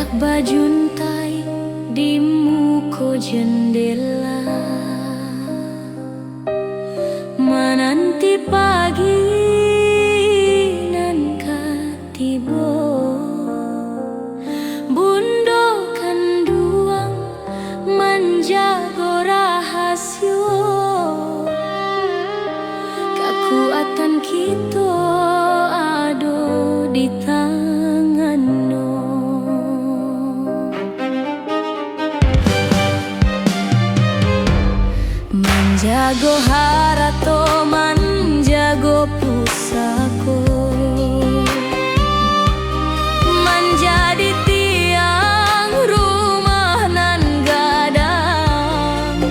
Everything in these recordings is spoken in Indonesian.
Dak bajuntai di muka jendela, menanti pagi nan katibo. Bundo kanduang menjago rahasio, kekuatan kita ado di tanganno. Menjago harato, menjago pusako, menjadi tiang rumah nan gadang,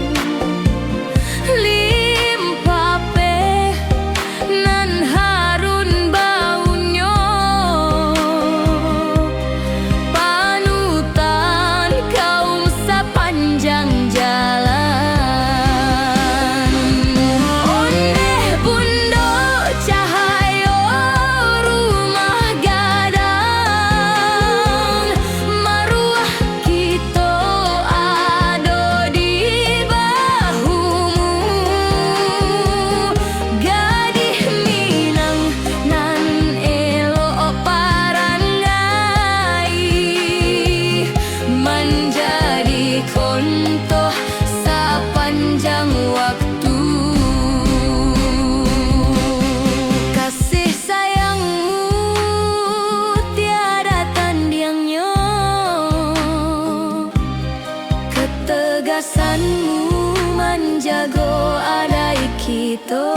limpape nan harun baunyo, panutan kaum sepanjang jalan. Kontoh sepanjang waktu, kasih sayangmu tiada tandingnya, ketegasanmu menjago adai kita.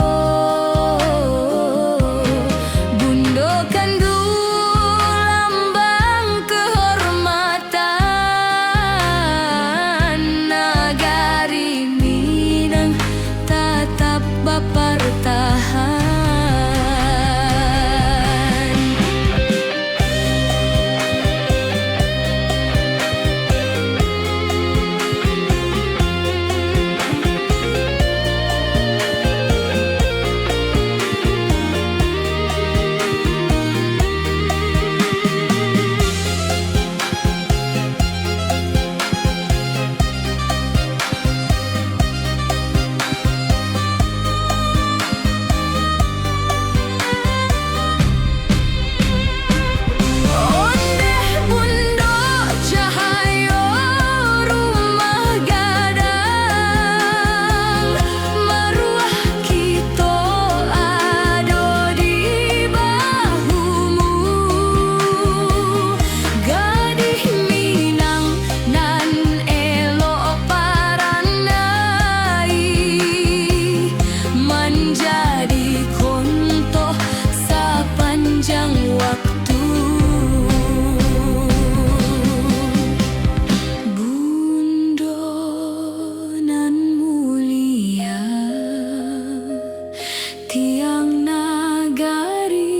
Tiang nagari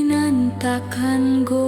nan takkan go